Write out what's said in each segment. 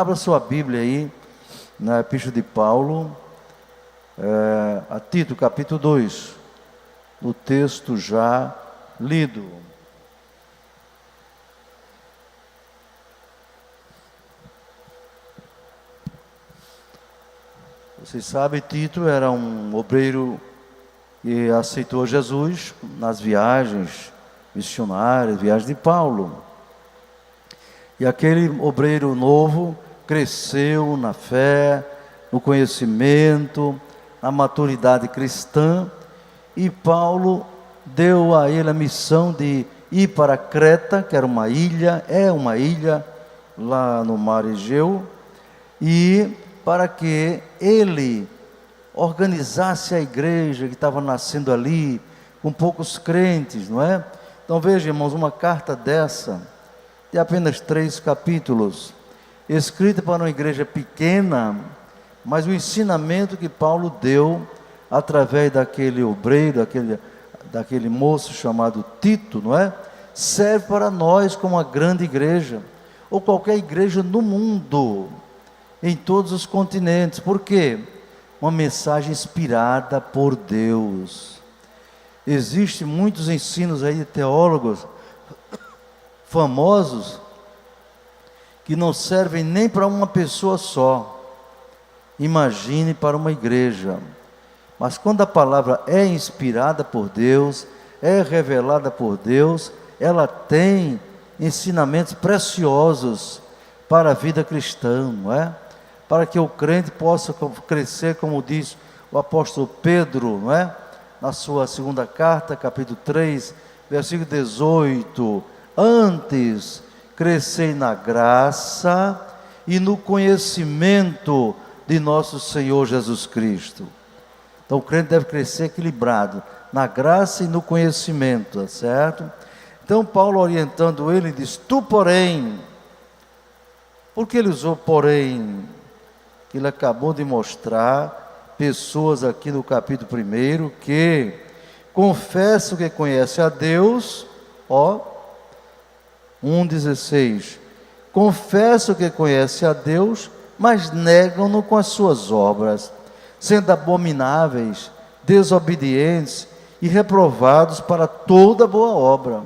Abra sua Bíblia aí, na Epístola de Paulo, a Tito, capítulo 2, o texto já lido. Vocês sabem, Tito era um obreiro que aceitou Jesus nas viagens missionárias, viagens de Paulo. E aquele obreiro novo cresceu na fé, no conhecimento, na maturidade cristã, e Paulo deu a ele a missão de ir para Creta, que era uma ilha lá no mar Egeu, e para que ele organizasse a igreja que estava nascendo ali, com poucos crentes, não é? Então veja, irmãos, uma carta dessa, de apenas 3 capítulos, escrita para uma igreja pequena, mas o ensinamento que Paulo deu, através daquele obreiro, daquele moço chamado Tito, não é? Serve para nós como uma grande igreja, ou qualquer igreja no mundo, em todos os continentes. Por quê? Uma mensagem inspirada por Deus. Existem muitos ensinos aí de teólogos famosos que não servem nem para uma pessoa só. Imagine para uma igreja. Mas quando a palavra é inspirada por Deus, é revelada por Deus, ela tem ensinamentos preciosos para a vida cristã, não é? Para que o crente possa crescer, como diz o apóstolo Pedro, não é? Na sua segunda carta, capítulo 3, versículo 18: antes crescei na graça e no conhecimento de nosso Senhor Jesus Cristo. Então o crente deve crescer equilibrado, na graça e no conhecimento, tá certo? Então Paulo, orientando ele, diz: tu porém. Por que ele usou porém? Ele acabou de mostrar pessoas aqui no capítulo 1 que confessam que conhecem a Deus, 1,16, confessam que conhecem a Deus, mas negam-no com as suas obras, sendo abomináveis, desobedientes e reprovados para toda boa obra.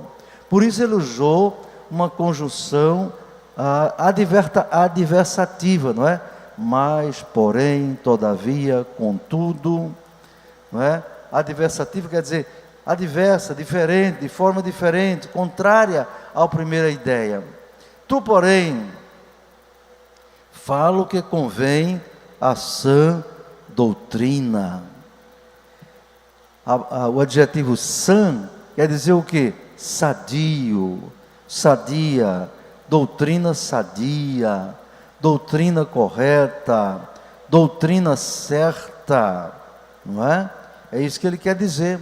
Por isso ele usou uma conjunção adversativa, não é? Mas, porém, todavia, contudo, não é? Adversativa quer dizer adversa, diferente, de forma diferente, contrária à primeira ideia. Tu, porém, fala o que convém à sã doutrina. O adjetivo sã quer dizer o que? Sadio, sadia, doutrina sadia, doutrina correta, doutrina certa, não é? É isso que ele quer dizer.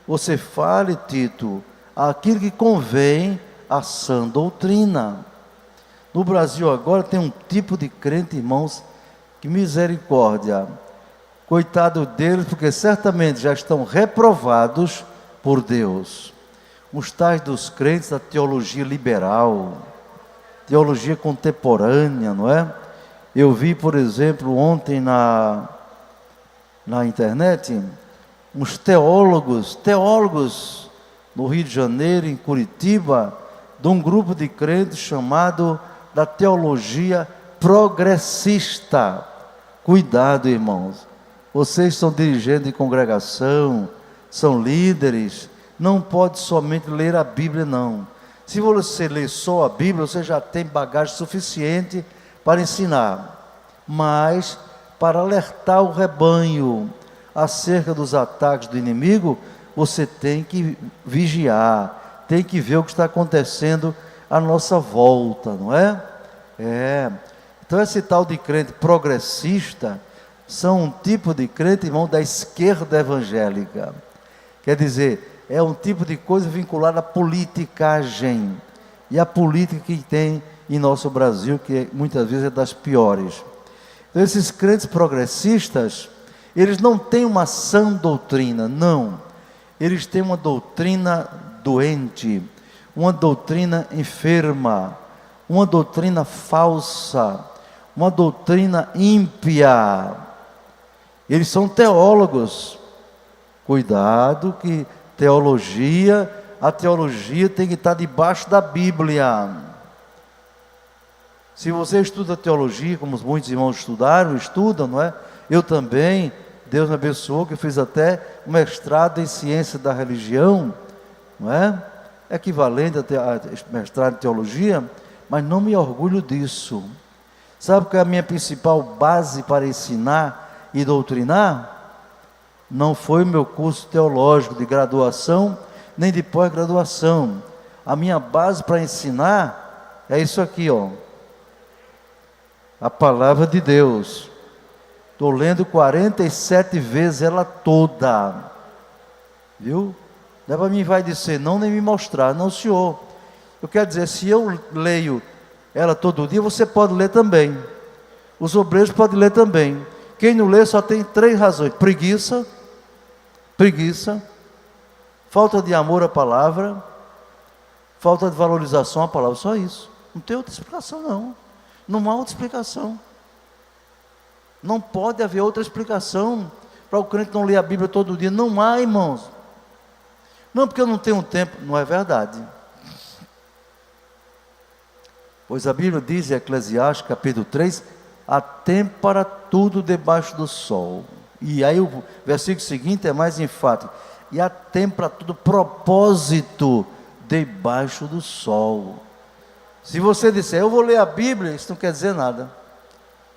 Você fale, Tito, aquilo que convém à sã doutrina. No Brasil agora tem um tipo de crente, irmãos, que misericórdia, coitado deles, porque certamente já estão reprovados por Deus. Os tais dos crentes da teologia liberal, teologia contemporânea, não é? Eu vi, por exemplo, ontem na internet, uns teólogos no Rio de Janeiro, em Curitiba, de um grupo de crentes chamado da teologia progressista. Cuidado, irmãos, vocês são dirigentes de congregação, são líderes, não pode somente ler a Bíblia, não. Se você ler só a Bíblia, você já tem bagagem suficiente para ensinar, mas para alertar o rebanho acerca dos ataques do inimigo, você tem que vigiar, tem que ver o que está acontecendo à nossa volta, não é? Então esse tal de crente progressista são um tipo de crente, irmão, da esquerda evangélica. Quer dizer, é um tipo de coisa vinculada à politicagem. E a política que tem em nosso Brasil, que muitas vezes é das piores. Então esses crentes progressistas, eles não têm uma sã doutrina, não. Eles têm uma doutrina doente, uma doutrina enferma, uma doutrina falsa, uma doutrina ímpia. Eles são teólogos. Cuidado que a teologia tem que estar debaixo da Bíblia. Se você estuda teologia, como muitos irmãos estudam, não é? Eu também, Deus me abençoou, que eu fiz até um mestrado em ciência da religião, não é? Equivalente a mestrado em teologia, mas não me orgulho disso. Sabe qual é a minha principal base para ensinar e doutrinar? Não foi meu curso teológico de graduação, nem de pós-graduação. A minha base para ensinar é isso aqui, ó. A palavra de Deus. Estou lendo 47 vezes ela toda. Viu? Não é para mim vai dizer não, nem me mostrar. Não, senhor. Eu quero dizer, se eu leio ela todo dia, você pode ler também. Os obreiros podem ler também. Quem não lê só tem 3 razões: preguiça, falta de amor à palavra, falta de valorização à palavra. Só isso. Não tem outra explicação, não. Não há outra explicação. Não pode haver outra explicação para o crente não ler a Bíblia todo dia. Não há, irmãos. Não, porque eu não tenho tempo. Não é verdade. Pois a Bíblia diz em Eclesiastes, capítulo 3, há tempo para tudo debaixo do sol. E aí o versículo seguinte é mais enfático. E há tempo para tudo propósito debaixo do sol. Se você disser, eu vou ler a Bíblia, isso não quer dizer nada.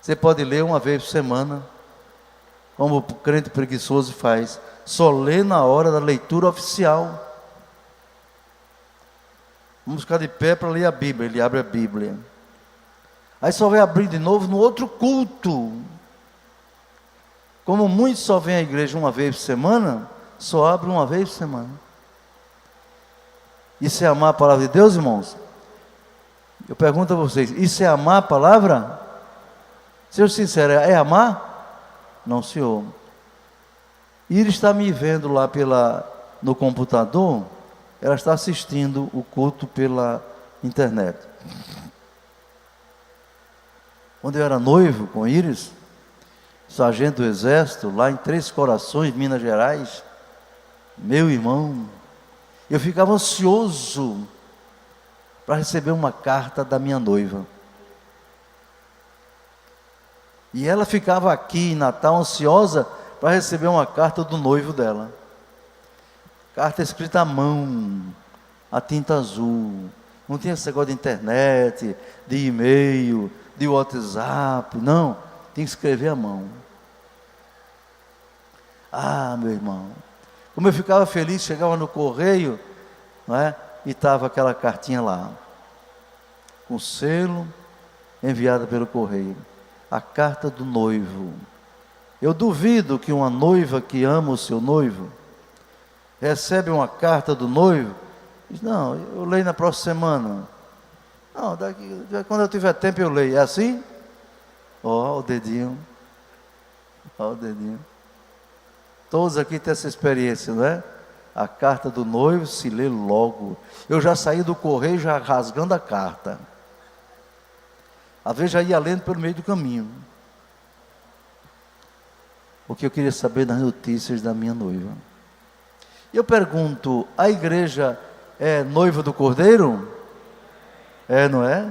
Você pode ler uma vez por semana, como o crente preguiçoso faz. Só lê na hora da leitura oficial. Vamos ficar de pé para ler a Bíblia. Ele abre a Bíblia. Aí só vai abrir de novo no outro culto. Como muitos só vêm à igreja uma vez por semana, só abre uma vez por semana. Isso é amar a palavra de Deus, irmãos? Eu pergunto a vocês, isso é amar a palavra? Seja sincero, é amar? Não, senhor. Iris está me vendo lá no computador, ela está assistindo o culto pela internet. Quando eu era noivo com Iris, sargento do exército, lá em Três Corações, Minas Gerais, meu irmão, eu ficava ansioso para receber uma carta da minha noiva. E ela ficava aqui em Natal ansiosa para receber uma carta do noivo dela. Carta escrita à mão, a tinta azul. Não tinha esse negócio de internet, de e-mail, de WhatsApp. Não, tinha que escrever à mão. Ah, meu irmão, como eu ficava feliz, chegava no correio, não é? E estava aquela cartinha lá, com selo, enviada pelo correio. A carta do noivo. Eu duvido que uma noiva que ama o seu noivo recebe uma carta do noivo, diz, não, eu leio na próxima semana. Não, quando eu tiver tempo eu leio. É assim? Ó, o dedinho. Ó, o dedinho. Todos aqui têm essa experiência, não é? A carta do noivo se lê logo. Eu já saí do correio já rasgando a carta. Às vezes já ia lendo pelo meio do caminho. Porque eu queria saber das notícias da minha noiva. Eu pergunto, a igreja é noiva do Cordeiro? É, não é?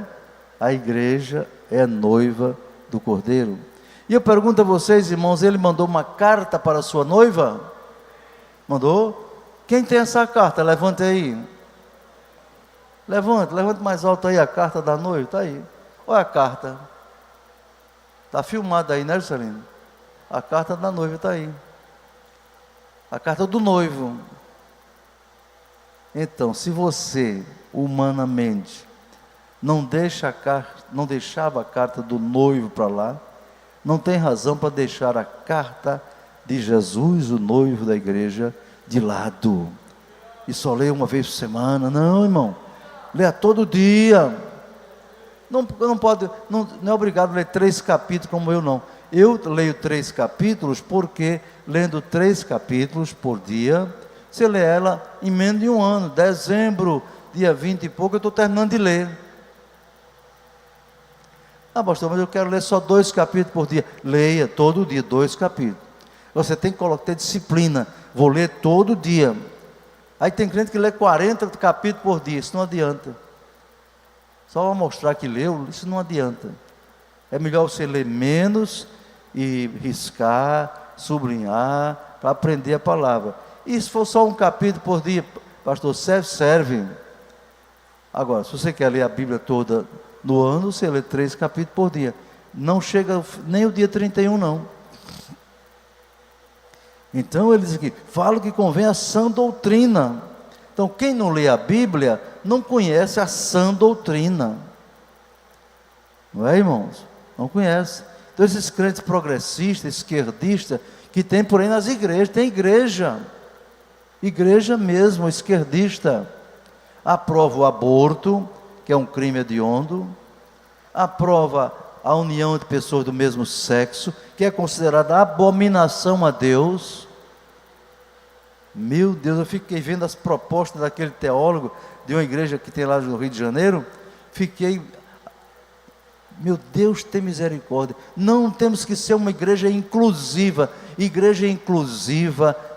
A igreja é noiva do Cordeiro. E eu pergunto a vocês, irmãos, ele mandou uma carta para a sua noiva? Mandou? Quem tem essa carta? Levante aí. Levante mais alto aí a carta da noiva, está aí. Olha a carta. Está filmada aí, né, Juscelino? A carta da noiva está aí. A carta do noivo. Então, se você, humanamente, não deixava a carta do noivo para lá, não tem razão para deixar a carta de Jesus, o noivo da igreja, de lado. E só leia uma vez por semana. Não, irmão. Leia todo dia. Não é obrigado a ler 3 capítulos como eu, não. Eu leio 3 capítulos porque, lendo 3 capítulos por dia, você lê ela em menos de um ano. Dezembro, dia 20 e pouco, eu estou terminando de ler. Ah, pastor, mas eu quero ler só 2 capítulos por dia. Leia todo dia 2 capítulos. Você tem que ter disciplina. Vou ler todo dia. Aí tem crente que lê 40 capítulos por dia. Isso não adianta. Só para mostrar que leu, isso não adianta. É melhor você ler menos e riscar, sublinhar, para aprender a palavra. E se for só 1 capítulo por dia, pastor, serve. Agora, se você quer ler a Bíblia toda no ano, você lê 3 capítulos por dia. Não chega nem o dia 31, não. Então ele diz aqui, falo que convém a sã doutrina. Então quem não lê a Bíblia, não conhece a sã doutrina. Não é, irmãos? Não conhece. Então esses crentes progressistas, esquerdistas, que tem por aí nas igrejas, tem igreja mesmo, esquerdista, aprova o aborto, que é um crime hediondo, aprova a união de pessoas do mesmo sexo, que é considerada abominação a Deus. Meu Deus, eu fiquei vendo as propostas daquele teólogo de uma igreja que tem lá no Rio de Janeiro, meu Deus, tem misericórdia. Não temos que ser uma igreja inclusiva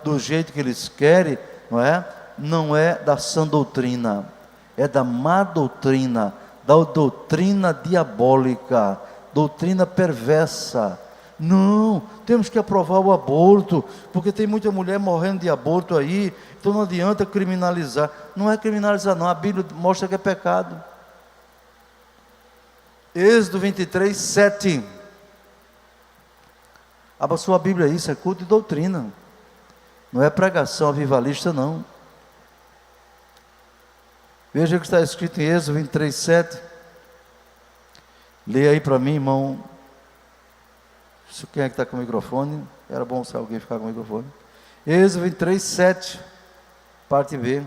do jeito que eles querem, não é? Não é da sã doutrina, é da má doutrina, da doutrina diabólica, doutrina perversa. Não, temos que aprovar o aborto, porque tem muita mulher morrendo de aborto aí, então não adianta criminalizar. Não é criminalizar não, a Bíblia mostra que é pecado. Êxodo 23, 7. Abra sua Bíblia aí, isso é culto de doutrina, não é pregação avivalista não. Veja o que está escrito em Êxodo 23, 7. Leia aí para mim, irmão. Quem é que está com o microfone? Era bom se alguém ficar com o microfone. Êxodo 23, 7, parte B.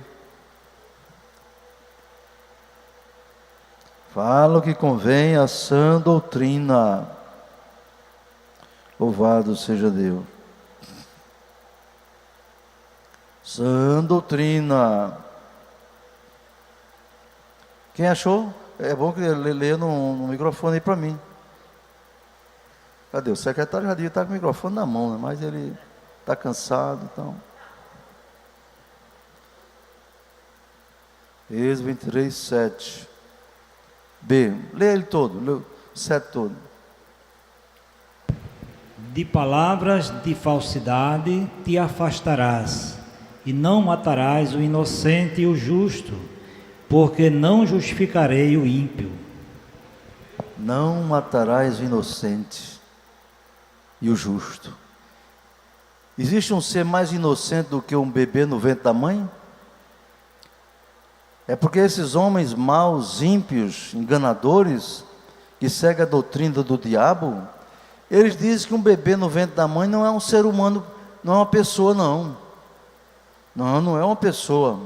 Fala o que convém a sã doutrina. Louvado seja Deus. Sã doutrina. Quem achou? É bom que ele leia no microfone aí para mim. Cadê? O secretário já devia estar com o microfone na mão, né? Mas ele está cansado, então. Êxodo 23, 7. B. Leia ele todo, leia o 7 todo. De palavras de falsidade te afastarás, e não matarás o inocente e o justo, porque não justificarei o ímpio. Não matarás o inocente e o justo. Existe um ser mais inocente do que um bebê no ventre da mãe? É porque esses homens maus, ímpios, enganadores, que seguem a doutrina do diabo, eles dizem que um bebê no ventre da mãe não é um ser humano, não é uma pessoa não. Não é uma pessoa.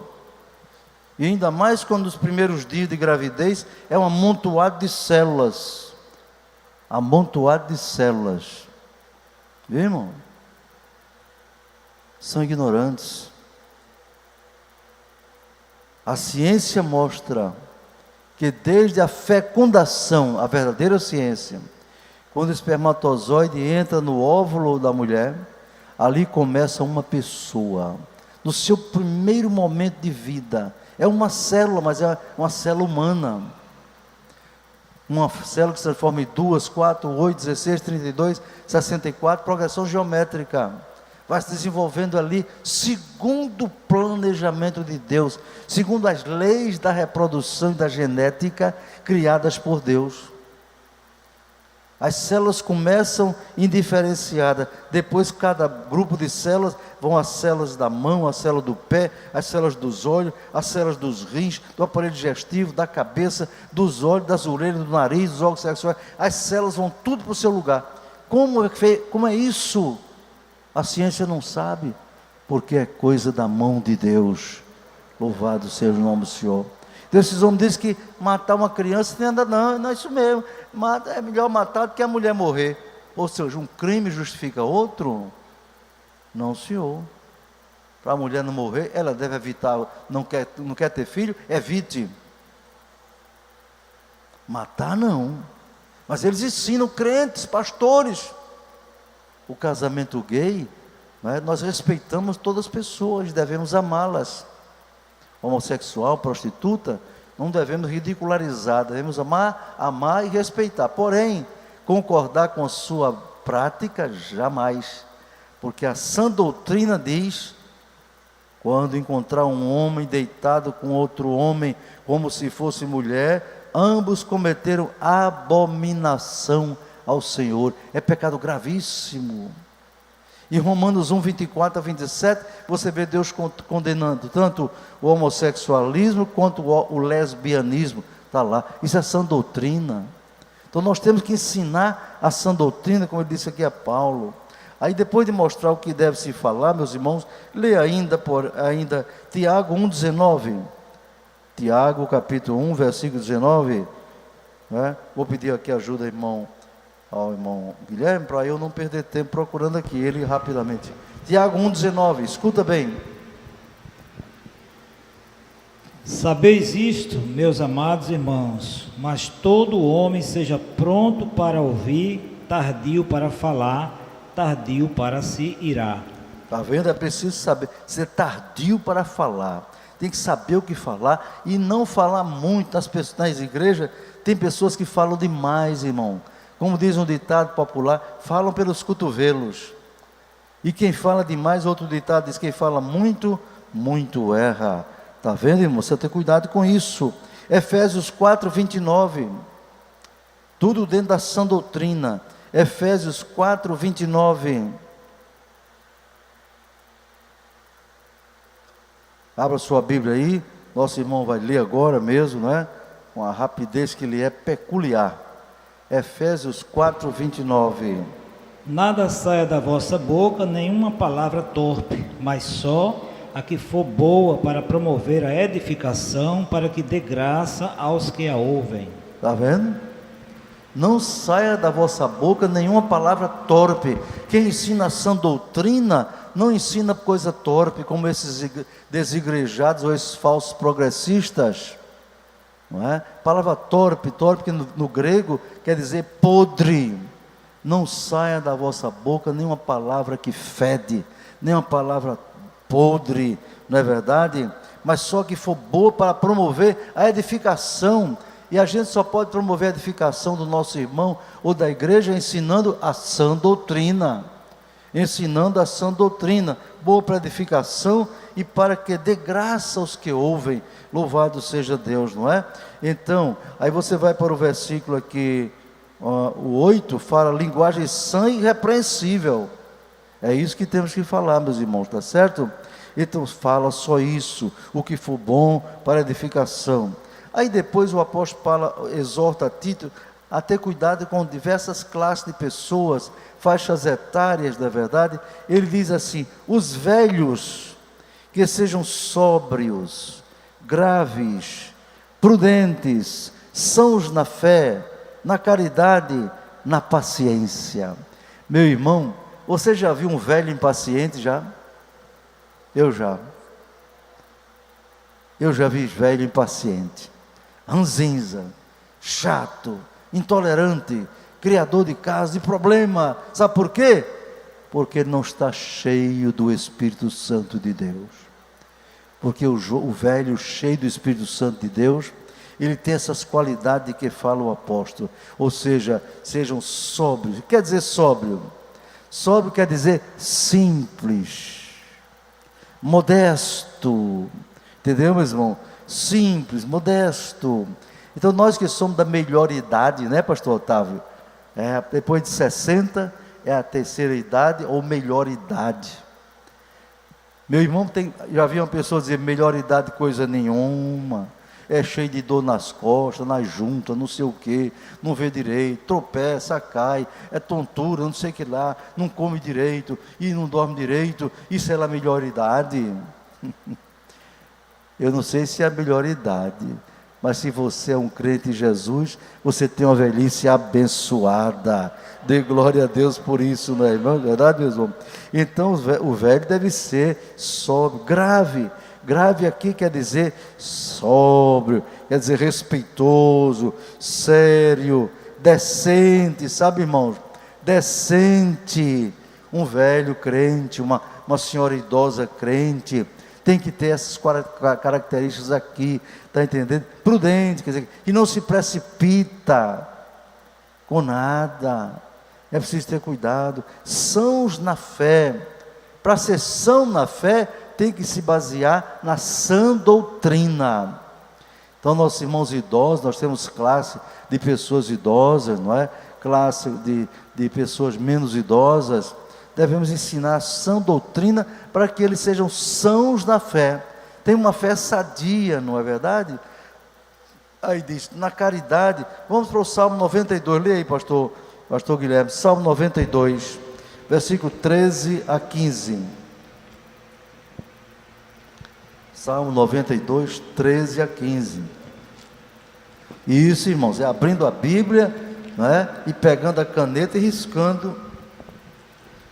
E ainda mais quando nos primeiros dias de gravidez é um amontoado de células. Amontoado de células. Viu, irmão? São ignorantes. A ciência mostra que desde a fecundação, a verdadeira ciência, quando o espermatozoide entra no óvulo da mulher, ali começa uma pessoa, no seu primeiro momento de vida. É uma célula, mas é uma célula humana. Uma célula que se transforma em 2, 4, 8, 16, 32, 64, progressão geométrica. Vai se desenvolvendo ali, segundo o planejamento de Deus, segundo as leis da reprodução e da genética criadas por Deus. As células começam indiferenciadas, depois cada grupo de células vão as células da mão, a célula do pé, as células dos olhos, as células dos rins, do aparelho digestivo, da cabeça, dos olhos, das orelhas, do nariz, dos órgãos sexuais. As células vão tudo para o seu lugar. Como é isso? A ciência não sabe, porque é coisa da mão de Deus. Louvado seja o nome do Senhor. Então esses homens dizem que matar uma criança não é isso mesmo. É melhor matar do que a mulher morrer. Ou seja, um crime justifica outro? Não, senhor. Para a mulher não morrer, ela deve evitar, não quer ter filho, evite. Matar não. Mas eles ensinam crentes, pastores. O casamento gay, né, nós respeitamos todas as pessoas, devemos amá-las. Homossexual, prostituta, não devemos ridicularizar, devemos amar e respeitar. Porém, concordar com a sua prática, jamais. Porque a sã doutrina diz, quando encontrar um homem deitado com outro homem, como se fosse mulher, ambos cometeram abominação ao Senhor. É pecado gravíssimo. Em Romanos 1, 24 a 27, você vê Deus condenando tanto o homossexualismo quanto o lesbianismo. Está lá. Isso é sã doutrina. Então nós temos que ensinar a sã doutrina, como ele disse aqui a Paulo. Aí depois de mostrar o que deve se falar, meus irmãos, lê ainda Tiago 1,19. Tiago capítulo 1, versículo 19. Né? Vou pedir aqui ajuda, ao irmão Guilherme, para eu não perder tempo procurando aqui ele rapidamente. Tiago 1,19, escuta bem. Sabeis isto, meus amados irmãos, mas todo homem seja pronto para ouvir, tardio para falar, tardio para se irar. Está vendo? É preciso saber, ser tardio para falar. Tem que saber o que falar e não falar muito. Nas igrejas, tem pessoas que falam demais, irmão. Como diz um ditado popular, falam pelos cotovelos. E quem fala demais, outro ditado diz, quem fala muito, muito erra. Está vendo, irmão? Você tem cuidado com isso. Efésios 4, 29. Tudo dentro da sã doutrina. Efésios 4, 29. Abra sua Bíblia aí. Nosso irmão vai ler agora mesmo, né? Com a rapidez que lhe é peculiar. Efésios 4, 29. Nada saia da vossa boca, nenhuma palavra torpe, mas só a que for boa para promover a edificação, para que dê graça aos que a ouvem. Está vendo? Não saia da vossa boca nenhuma palavra torpe. Quem ensina a sã doutrina, não ensina coisa torpe, como esses desigrejados ou esses falsos progressistas. Não é? Palavra torpe que no grego quer dizer podre. Não saia da vossa boca nenhuma palavra que fede, nenhuma palavra podre, não é verdade? Mas só que for boa para promover a edificação. E a gente só pode promover a edificação do nosso irmão ou da igreja ensinando a sã doutrina. Ensinando a sã doutrina, boa para edificação e para que dê graça aos que ouvem. Louvado seja Deus, não é? Então, aí você vai para o versículo aqui, o 8, fala linguagem sã e irrepreensível. É isso que temos que falar, meus irmãos, tá certo? Então fala só isso, o que for bom para edificação. Aí depois o apóstolo exorta Tito a ter cuidado com diversas classes de pessoas, faixas etárias, na verdade. Ele diz assim, os velhos que sejam sóbrios, graves, prudentes, sãos na fé, na caridade, na paciência. Meu irmão, você já viu um velho impaciente já? Eu já vi velho impaciente, ranzinza, chato, intolerante, criador de casos, de problema. Sabe por quê? Porque ele não está cheio do Espírito Santo de Deus. Porque o velho cheio do Espírito Santo de Deus, ele tem essas qualidades de que fala o apóstolo. Ou seja, sejam sóbrios. O que quer dizer sóbrio? Sóbrio quer dizer simples, modesto, entendeu, meu irmão? Simples, modesto. Então nós que somos da melhor idade, né, pastor Otávio? Depois de 60 é a terceira idade ou melhor idade. Meu irmão já vi uma pessoa dizer melhor idade coisa nenhuma, é cheio de dor nas costas, nas juntas, não sei o que, não vê direito, tropeça, cai, é tontura, não sei o que lá, não come direito e não dorme direito, isso é a melhor idade. Eu não sei se é a melhor idade, mas se você é um crente em Jesus, você tem uma velhice abençoada. Dê glória a Deus por isso, não é verdade, meus irmãos? Então o velho deve ser sóbrio, grave. Grave aqui quer dizer sóbrio, quer dizer respeitoso, sério, decente, sabe, irmãos? Decente. Um velho crente, uma senhora idosa crente, tem que ter essas características aqui, está entendendo? Prudente, quer dizer, que não se precipita com nada, é preciso ter cuidado. Sãos na fé. Para ser são na fé, tem que se basear na sã doutrina. Então, nossos irmãos idosos, nós temos classe de pessoas idosas, não é? Classe de pessoas menos idosas. Devemos ensinar a sã doutrina para que eles sejam sãos na fé. Tem uma fé sadia, não é verdade? Aí diz, na caridade. Vamos para o Salmo 92, leia aí, pastor Guilherme. Salmo 92, versículo 13 a 15. Salmo 92, 13 a 15. Isso, irmãos, é abrindo a Bíblia, não é? E pegando a caneta e riscando,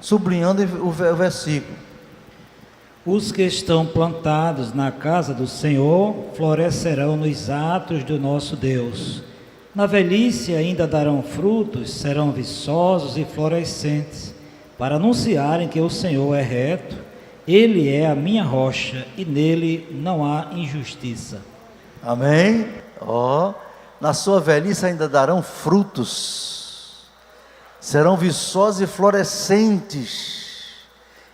sublinhando o versículo. Os que estão plantados na casa do Senhor florescerão nos atos do nosso Deus. Na velhice ainda darão frutos, serão viçosos e florescentes, para anunciarem que o Senhor é reto, Ele é a minha rocha e nele não há injustiça. Amém? Na sua velhice ainda darão frutos, serão viçosos e florescentes.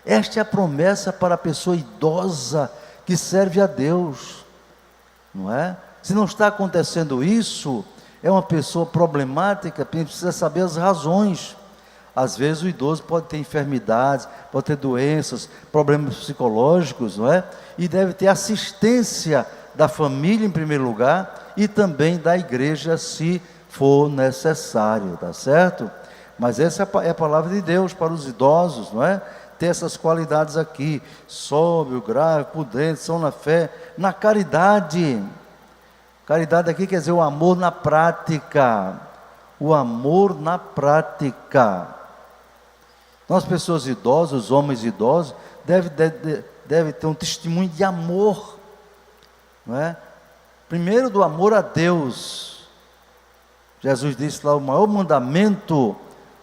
Esta é a promessa para a pessoa idosa que serve a Deus, não é? Se não está acontecendo isso, é uma pessoa problemática, precisa saber as razões. Às vezes o idoso pode ter enfermidades, pode ter doenças, problemas psicológicos, não é? E deve ter assistência da família em primeiro lugar e também da igreja se for necessário, tá certo? Mas essa é a palavra de Deus para os idosos, não é? Ter essas qualidades aqui, sóbrio, grave, prudente, são na fé, na caridade. Caridade aqui quer dizer o amor na prática. O amor na prática. Nós, pessoas idosas, os homens idosos, devem ter um testemunho de amor, não é? Primeiro do amor a Deus. Jesus disse lá, o maior mandamento,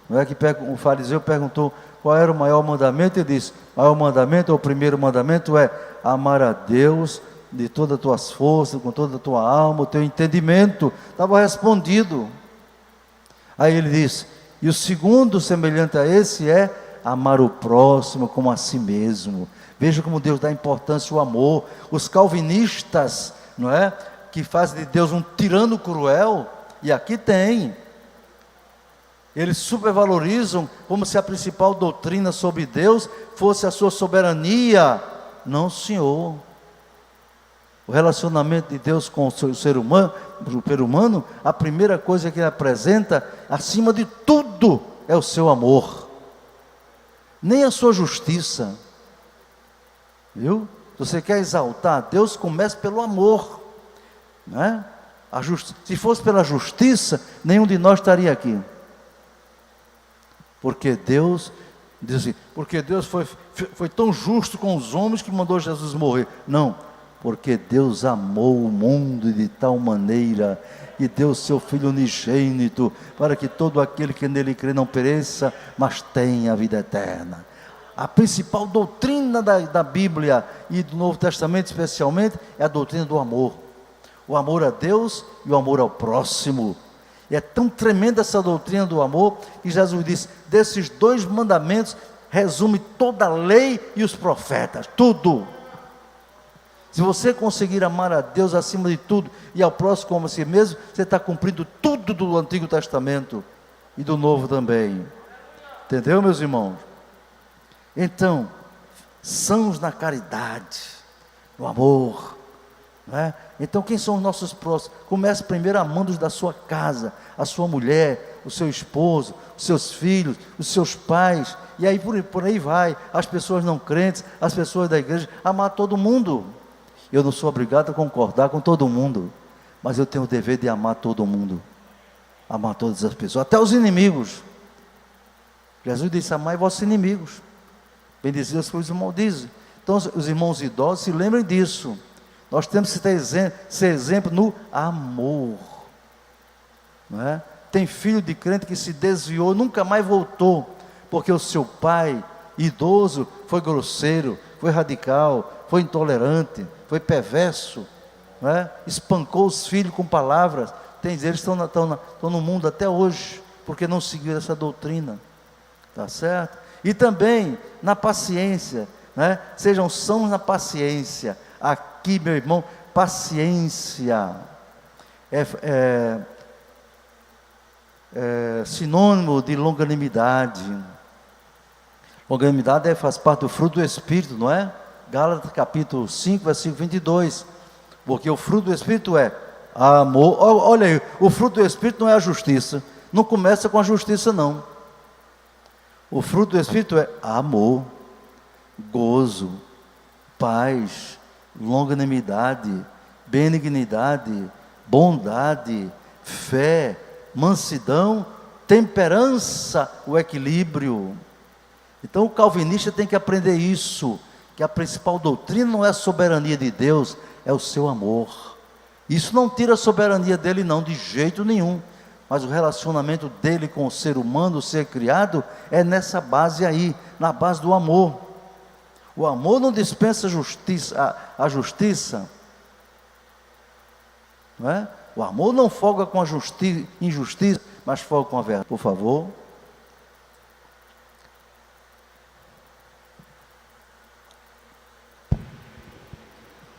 não é que o fariseu perguntou qual era o maior mandamento, ele disse, o maior mandamento, ou o primeiro mandamento é amar a Deus de todas as tuas forças, com toda a tua alma, o teu entendimento. Estava respondido. Aí ele disse, e o segundo semelhante a esse é amar o próximo como a si mesmo. Veja como Deus dá importância ao amor. Os calvinistas, não é, que fazem de Deus um tirano cruel, e aqui tem, eles supervalorizam como se a principal doutrina sobre Deus fosse a sua soberania. Não, senhor. O relacionamento de Deus com o ser humano, a primeira coisa que ele apresenta, acima de tudo, é o seu amor. Nem a sua justiça. Viu? Se você quer exaltar a Deus, comece pelo amor. Não é? Se fosse pela justiça, nenhum de nós estaria aqui. Porque Deus, diz assim, porque Deus foi tão justo com os homens que mandou Jesus morrer. Não, porque Deus amou o mundo de tal maneira e deu seu Filho unigênito, para que todo aquele que nele crê não pereça, mas tenha a vida eterna. A principal doutrina da Bíblia e do Novo Testamento especialmente, é a doutrina do amor. O amor a Deus e o amor ao próximo. E é tão tremenda essa doutrina do amor, que Jesus disse, desses 2 mandamentos, resume toda a lei e os profetas, tudo. Se você conseguir amar a Deus acima de tudo, e ao próximo como a si mesmo, você está cumprindo tudo do Antigo Testamento, e do Novo também. Entendeu, meus irmãos? Então, sãos na caridade, no amor, não é? Então, quem são os nossos próximos? Comece primeiro amando os da sua casa, a sua mulher, o seu esposo, os seus filhos, os seus pais, e aí por aí vai, as pessoas não crentes, as pessoas da igreja, amar todo mundo. Eu não sou obrigado a concordar com todo mundo, mas eu tenho o dever de amar todo mundo, amar todas as pessoas, até os inimigos. Jesus disse, amai vossos inimigos, bendizidos que os irmãos dizem. Então os irmãos idosos se lembrem disso. Nós temos que ser exemplo no amor, não é? Tem filho de crente que se desviou, nunca mais voltou, porque o seu pai, idoso, foi grosseiro, foi radical, foi intolerante, foi perverso, não é? Espancou os filhos com palavras. Tem eles que estão no mundo até hoje, porque não seguiram essa doutrina, tá certo? E também na paciência, né? Sejam sãos na paciência. Aqui, meu irmão, paciência é sinônimo de longanimidade. Longanimidade faz parte do fruto do Espírito, não é? Gálatas capítulo 5, versículo 22. Porque o fruto do Espírito é amor. Olha aí, o fruto do Espírito não é a justiça. Não começa com a justiça, não. O fruto do Espírito é amor, gozo, paz, longanimidade, benignidade, bondade, fé, mansidão, temperança, o equilíbrio. Então o calvinista tem que aprender isso, que a principal doutrina não é a soberania de Deus, é o seu amor. Isso não tira a soberania dele não, de jeito nenhum, mas o relacionamento dele com o ser humano, o ser criado, é nessa base aí, na base do amor. O amor não dispensa a justiça, não é? O amor não folga com a injustiça, mas folga com a verdade. Por favor.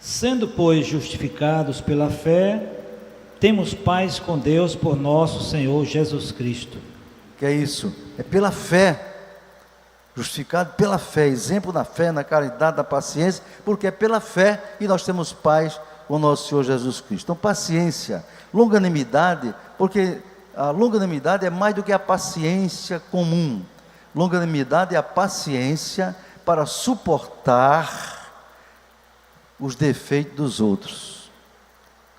Sendo, pois, justificados pela fé, temos paz com Deus por nosso Senhor Jesus Cristo. Que é isso? É pela fé. Justificado pela fé, exemplo na fé, na caridade, na paciência, porque é pela fé que nós temos paz com o nosso Senhor Jesus Cristo. Então, paciência, longanimidade, porque a longanimidade é mais do que a paciência comum. Longanimidade é a paciência para suportar os defeitos dos outros.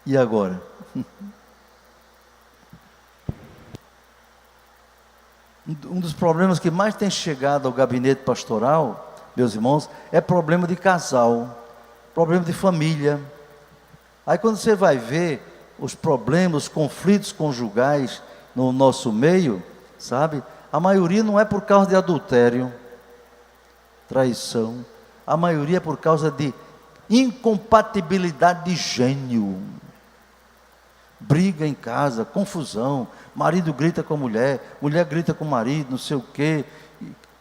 E agora? Um dos problemas que mais tem chegado ao gabinete pastoral, meus irmãos, é problema de casal, problema de família. Aí quando você vai ver os problemas, os conflitos conjugais no nosso meio, sabe? A maioria não é por causa de adultério, traição. A maioria é por causa de incompatibilidade de gênio. Briga em casa, confusão, marido grita com a mulher, mulher grita com o marido, não sei o quê.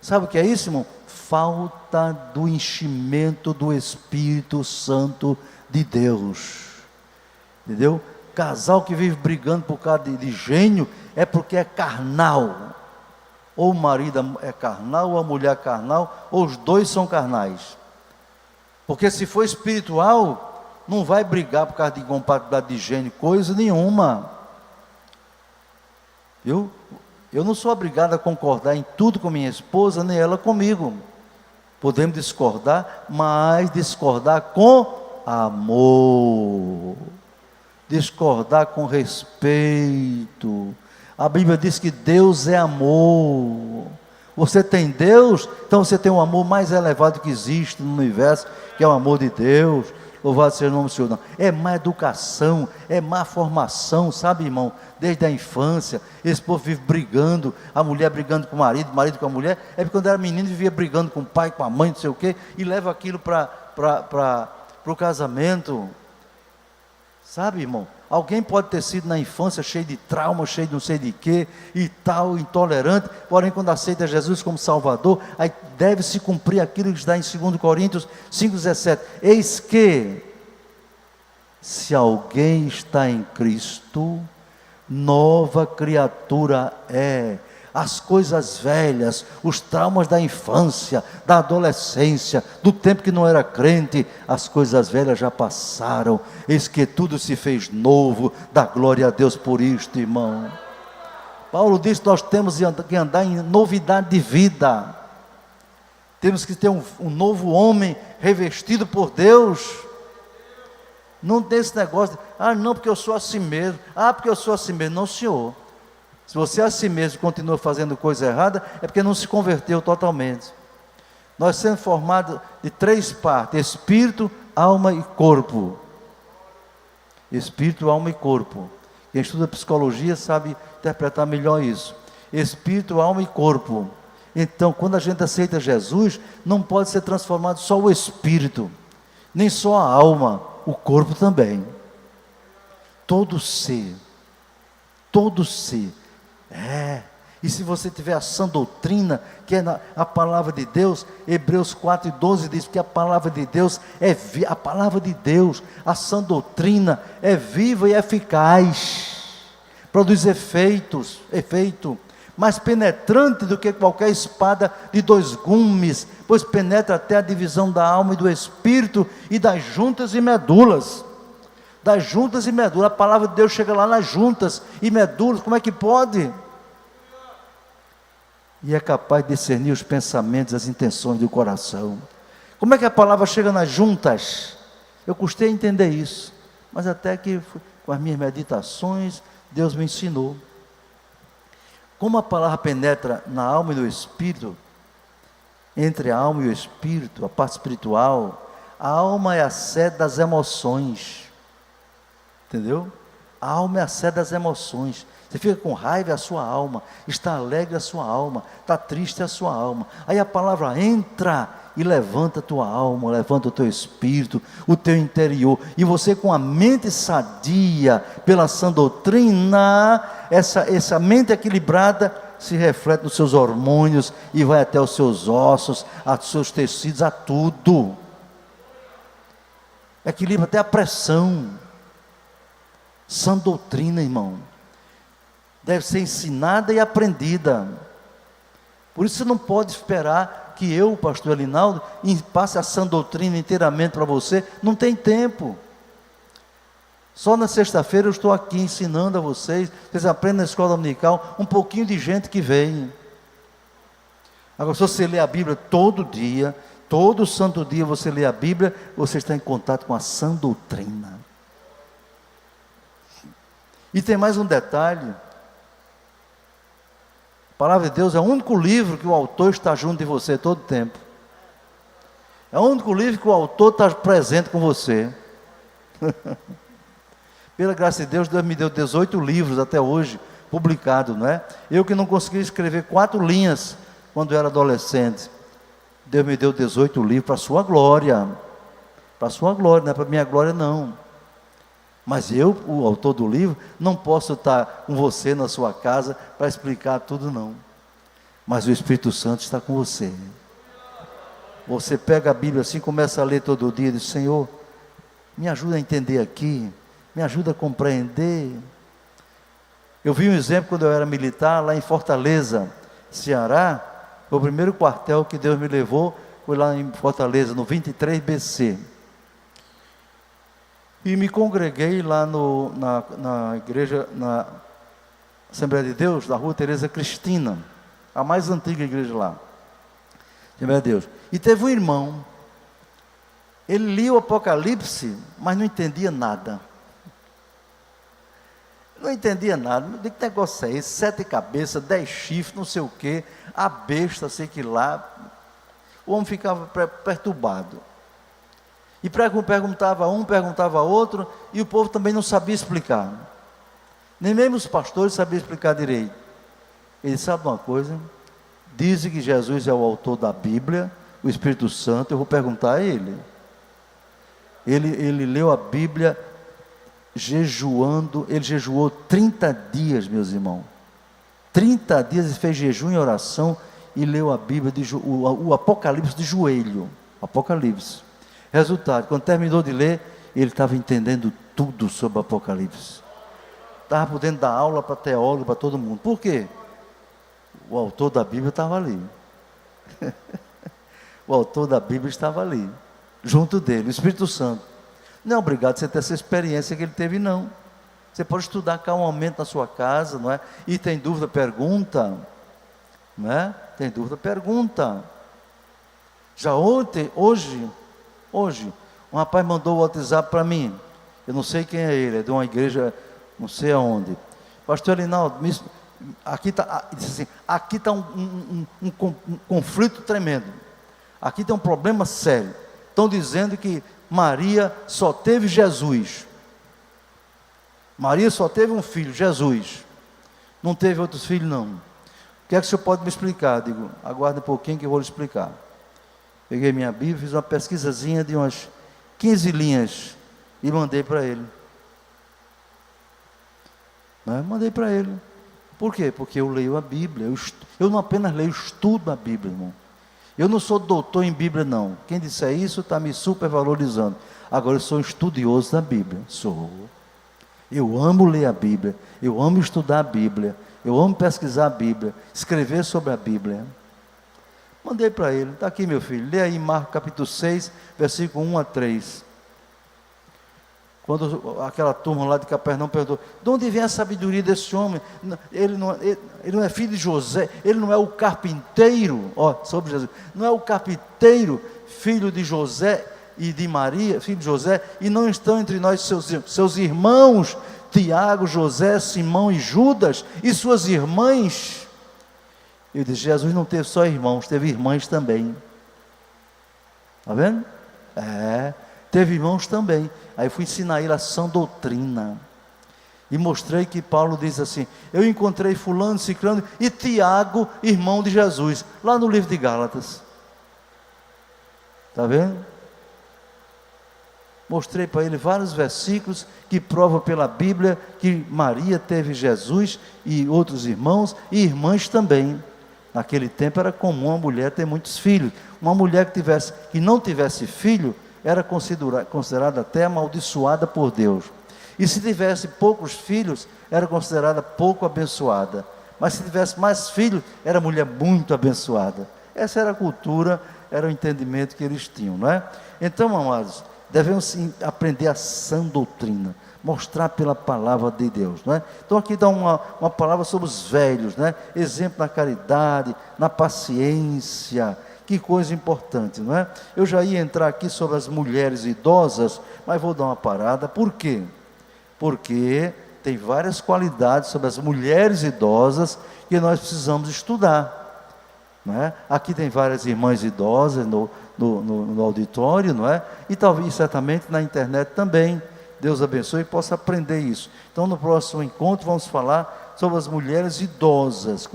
Sabe o que é isso, irmão? Falta do enchimento do Espírito Santo de Deus. Entendeu? Casal que vive brigando por causa de gênio é porque é carnal. Ou o marido é carnal, ou a mulher é carnal, ou os dois são carnais. Porque se for espiritual, não vai brigar por causa de incompatibilidade de gênio, coisa nenhuma. Eu não sou obrigado a concordar em tudo com minha esposa, nem ela comigo. Podemos discordar, mas discordar com amor. Discordar com respeito. A Bíblia diz que Deus é amor. Você tem Deus, então você tem um amor mais elevado que existe no universo, que é o amor de Deus. Louvado seja o nome do Senhor. Não. É má educação, é má formação, sabe, irmão? Desde a infância, esse povo vive brigando, a mulher brigando com o marido com a mulher. É porque quando era menino vivia brigando com o pai, com a mãe, não sei o quê, e leva aquilo para o casamento. Sabe, irmão? Alguém pode ter sido na infância cheio de trauma, cheio de não sei de quê, e tal, intolerante, porém quando aceita Jesus como Salvador, aí deve se cumprir aquilo que está em 2 Coríntios 5,17. Eis que, se alguém está em Cristo, nova criatura é. As coisas velhas, os traumas da infância, da adolescência, do tempo que não era crente, as coisas velhas já passaram, eis que tudo se fez novo, dá glória a Deus por isto, irmão. Paulo diz que nós temos que andar em novidade de vida, temos que ter um novo homem revestido por Deus. Não tem esse negócio de, não, porque eu sou assim mesmo, porque eu sou assim mesmo. Não, senhor. Se você a si mesmo continua fazendo coisa errada, é porque não se converteu totalmente. Nós somos formados de 3 partes: espírito, alma e corpo. Espírito, alma e corpo. Quem estuda psicologia sabe interpretar melhor isso. Espírito, alma e corpo. Então, quando a gente aceita Jesus, não pode ser transformado só o espírito, nem só a alma, o corpo também. Todo ser. E se você tiver a sã doutrina, que é a palavra de Deus, Hebreus 4:12 diz que a palavra de Deus a palavra de Deus, a sã doutrina é viva e eficaz, produz efeito, mais penetrante do que qualquer espada de 2 gumes, pois penetra até a divisão da alma e do espírito e das juntas e medulas. A palavra de Deus chega lá nas juntas e medulas, como é que pode? E é capaz de discernir os pensamentos, as intenções do coração. Como é que a palavra chega nas juntas? Eu custei a entender isso, mas até que com as minhas meditações, Deus me ensinou. Como a palavra penetra na alma e no espírito, entre a alma e o espírito, a parte espiritual, a alma é a sede das emoções. Entendeu? A alma é a sede das emoções. Você fica com raiva, é a sua alma. Está alegre, é a sua alma. Está triste, é a sua alma. Aí a palavra entra e levanta a tua alma, levanta o teu espírito, o teu interior. E você, com a mente sadia, pela sã doutrina, essa mente equilibrada se reflete nos seus hormônios e vai até os seus ossos, aos seus tecidos, a tudo. Equilibra até a pressão. Sã doutrina, irmão, deve ser ensinada e aprendida. Por isso você não pode esperar que eu, pastor Elinaldo, passe a sã doutrina inteiramente para você. Não tem tempo. Só na sexta-feira eu estou aqui ensinando a vocês. Vocês aprendem na escola dominical, um pouquinho de gente que vem. Agora, se você lê a Bíblia todo dia, todo santo dia você lê a Bíblia, você está em contato com a sã doutrina. E tem mais um detalhe. A palavra de Deus é o único livro que o autor está junto de você todo o tempo. É o único livro que o autor está presente com você. Pela graça de Deus, Deus me deu 18 livros até hoje, publicados, não é? Eu que não consegui escrever 4 linhas quando era adolescente. Deus me deu 18 livros para a sua glória. Para a sua glória, não é para a minha glória não. Mas eu, o autor do livro, não posso estar com você na sua casa para explicar tudo não. Mas o Espírito Santo está com você. Você pega a Bíblia assim, começa a ler todo dia e diz: Senhor, me ajuda a entender aqui, me ajuda a compreender. Eu vi um exemplo quando eu era militar, lá em Fortaleza, Ceará. Foi o primeiro quartel que Deus me levou, foi lá em Fortaleza, no 23 BC. E me congreguei lá na igreja, na Assembleia de Deus, da rua Tereza Cristina, a mais antiga igreja lá, Assembleia de Deus. E teve um irmão, ele lia o Apocalipse, mas não entendia nada. Não entendia nada. Que negócio é esse? 7 cabeças, 10 chifres, não sei o quê, a besta, sei que lá. O homem ficava perturbado. E perguntava um, perguntava outro, e o povo também não sabia explicar. Nem mesmo os pastores sabiam explicar direito. Ele sabe uma coisa? Dizem que Jesus é o autor da Bíblia, o Espírito Santo. Eu vou perguntar a ele. Ele leu a Bíblia jejuando, ele jejuou 30 dias, meus irmãos. 30 dias ele fez jejum e oração e leu a Bíblia, o Apocalipse de joelho. Apocalipse. Resultado, quando terminou de ler, ele estava entendendo tudo sobre o Apocalipse. Estava podendo dar aula para teólogo, para todo mundo. Por quê? O autor da Bíblia estava ali. O autor da Bíblia estava ali, junto dele, o Espírito Santo. Não é obrigado você ter essa experiência que ele teve, não. Você pode estudar calmamente na sua casa, não é? E tem dúvida, pergunta. Não é? Tem dúvida, pergunta. Já hoje, um rapaz mandou o WhatsApp para mim. Eu não sei quem é ele, é de uma igreja, não sei aonde. Pastor Elinaldo, aqui está um conflito tremendo. Aqui tem um problema sério. Estão dizendo que Maria só teve Jesus. Maria só teve um filho, Jesus. Não teve outros filhos, não. O que é que o senhor pode me explicar? Digo, aguarde um pouquinho que eu vou lhe explicar. Peguei minha Bíblia, fiz uma pesquisazinha de umas 15 linhas e mandei para ele. Mandei para ele. Por quê? Porque eu leio a Bíblia. Eu não apenas leio, estudo a Bíblia, irmão. Eu não sou doutor em Bíblia, não. Quem disser isso está me supervalorizando. Agora eu sou estudioso da Bíblia. Sou. Eu amo ler a Bíblia. Eu amo estudar a Bíblia. Eu amo pesquisar a Bíblia. Escrever sobre a Bíblia. Mandei para ele. Está aqui, meu filho. Lê aí Marcos capítulo 6, versículo 1 a 3. Quando aquela turma lá de Capernaum perguntou, de onde vem a sabedoria desse homem? Ele não é filho de José, ele não é o carpinteiro, sobre Jesus, não é o carpinteiro, filho de José e de Maria, filho de José, e não estão entre nós seus irmãos, Tiago, José, Simão e Judas, e suas irmãs? Eu disse, Jesus não teve só irmãos, teve irmãs também. Está vendo? Teve irmãos também. Aí fui ensinar ele a sã doutrina. E mostrei que Paulo diz assim, eu encontrei fulano, ciclano e Tiago, irmão de Jesus, lá no livro de Gálatas. Está vendo? Mostrei para ele vários versículos que provam pela Bíblia que Maria teve Jesus e outros irmãos e irmãs também. Naquele tempo era comum a mulher ter muitos filhos. Uma mulher que não tivesse filho era considerada até amaldiçoada por Deus. E se tivesse poucos filhos, era considerada pouco abençoada. Mas se tivesse mais filhos, era mulher muito abençoada. Essa era a cultura, era o entendimento que eles tinham, não é? Então, amados, devemos sim aprender a sã doutrina, mostrar pela palavra de Deus, não é? Então aqui dá uma palavra sobre os velhos, né? Exemplo na caridade, na paciência. Que coisa importante, não é? Eu já ia entrar aqui sobre as mulheres idosas, mas vou dar uma parada. Por quê? Porque tem várias qualidades sobre as mulheres idosas que nós precisamos estudar, não é? Aqui tem várias irmãs idosas no auditório, não é? E talvez, certamente, na internet também. Deus abençoe e possa aprender isso. Então, no próximo encontro, vamos falar sobre as mulheres idosas,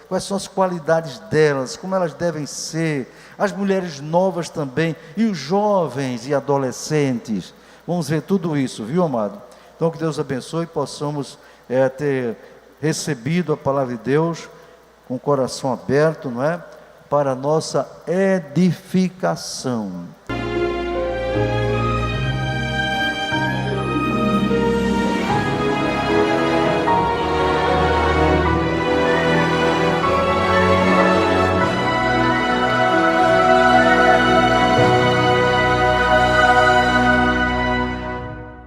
quais são as qualidades delas, como elas devem ser, as mulheres novas também, e os jovens e adolescentes. Vamos ver tudo isso, viu, amado? Então, que Deus abençoe e possamos ter recebido a palavra de Deus com o coração aberto, não é? Para a nossa edificação.